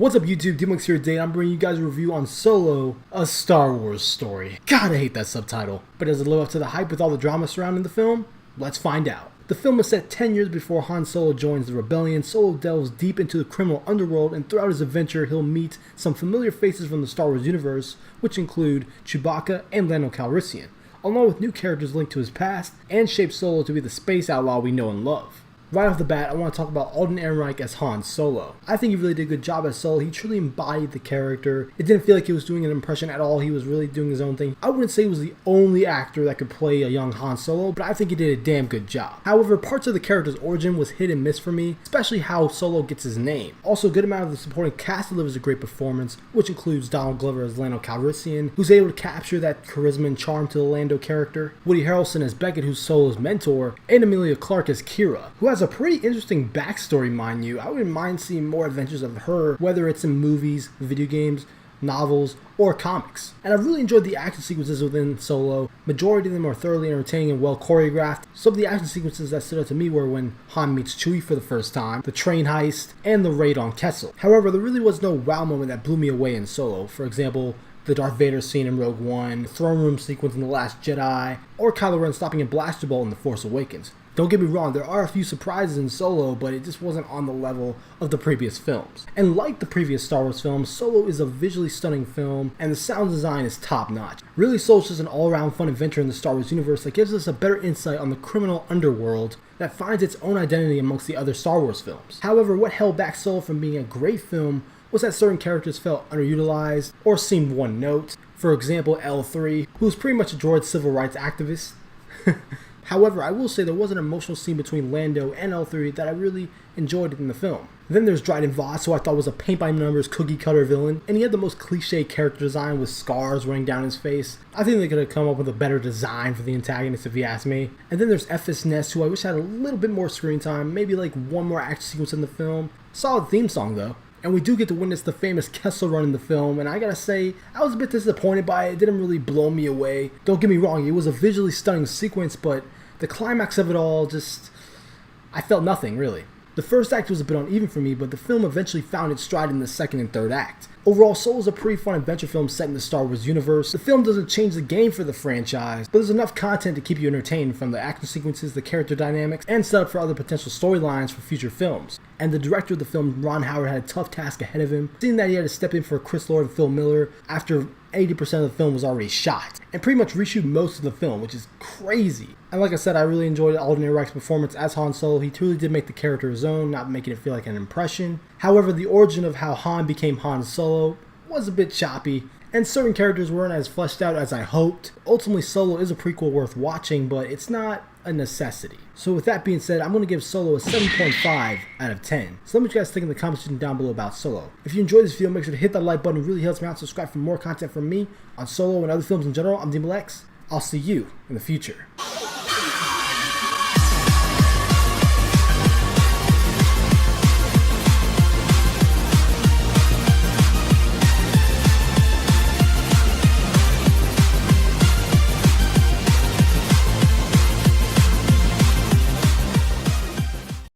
What's up YouTube, DMX here today. I'm bringing you guys a review on Solo, a Star Wars story. God, I hate that subtitle. But does it live up to the hype with all the drama surrounding the film? Let's find out. The film is set 10 years before Han Solo joins the rebellion. Solo delves deep into the criminal underworld, and throughout his adventure he'll meet some familiar faces from the Star Wars universe, which include Chewbacca and Lando Calrissian, along with new characters linked to his past, and shape Solo to be the space outlaw we know and love. Right off the bat, I want to talk about Alden Ehrenreich as Han Solo. I think he really did a good job as Solo. He truly embodied the character. It didn't feel like he was doing an impression at all. He was really doing his own thing. I wouldn't say he was the only actor that could play a young Han Solo, but I think he did a damn good job. However, parts of the character's origin was hit and miss for me, especially how Solo gets his name. Also, a good amount of the supporting cast delivers a great performance, which includes Donald Glover as Lando Calrissian, who's able to capture that charisma and charm to the Lando character, Woody Harrelson as Beckett, who's Solo's mentor, and Emilia Clarke as Kira, who has a pretty interesting backstory, mind you. I wouldn't mind seeing more adventures of her, whether it's in movies, video games, novels, or comics. And I've really enjoyed the action sequences within Solo. Majority of them are thoroughly entertaining and well choreographed. Some of the action sequences that stood out to me were when Han meets Chewie for the first time, the train heist, and the raid on Kessel. However, there really was no wow moment that blew me away in Solo. For example, the Darth Vader scene in Rogue One, the throne room sequence in The Last Jedi, or Kylo Ren stopping a blaster bolt in The Force Awakens. Don't get me wrong, there are a few surprises in Solo, but it just wasn't on the level of the previous films. And like the previous Star Wars films, Solo is a visually stunning film, and the sound design is top notch. Really, Solo's just an all-around fun adventure in the Star Wars universe that gives us a better insight on the criminal underworld that finds its own identity amongst the other Star Wars films. However, what held back Solo from being a great film was that certain characters felt underutilized or seemed one note. For example, L3, who was pretty much a droid civil rights activist. However, I will say there was an emotional scene between Lando and L3 that I really enjoyed in the film. Then there's Dryden Voss, who I thought was a paint-by-numbers cookie-cutter villain, and he had the most cliche character design with scars running down his face. I think they could have come up with a better design for the antagonist if you ask me. And then there's Ephes Nest, who I wish had a little bit more screen time, maybe like one more action sequence in the film. Solid theme song though. And we do get to witness the famous Kessel Run in the film, and I gotta say, I was a bit disappointed by it. It didn't really blow me away. Don't get me wrong, it was a visually stunning sequence, but the climax of it all just, I felt nothing really. The first act was a bit uneven for me, but the film eventually found its stride in the second and third act. Overall, Solo is a pretty fun adventure film set in the Star Wars universe. The film doesn't change the game for the franchise, but there's enough content to keep you entertained, from the action sequences, the character dynamics, and set up for other potential storylines for future films. And the director of the film, Ron Howard, had a tough task ahead of him, seeing that he had to step in for Chris Lord and Phil Miller after 80% of the film was already shot, and pretty much reshoot most of the film, which is crazy. And like I said, I really enjoyed Alden Ehrenreich's performance as Han Solo. He truly did make the character his own, not making it feel like an impression. However, the origin of how Han became Han Solo was a bit choppy, and certain characters weren't as fleshed out as I hoped. Ultimately, Solo is a prequel worth watching, but it's not a necessity. So with that being said, I'm going to give Solo a 7.5 out of 10. So let me know what you guys think in the comment section down below about Solo. If you enjoyed this video, make sure to hit that like button. It really helps me out. Subscribe for more content from me on Solo and other films in general. I'm DMX. I'll see you in the future.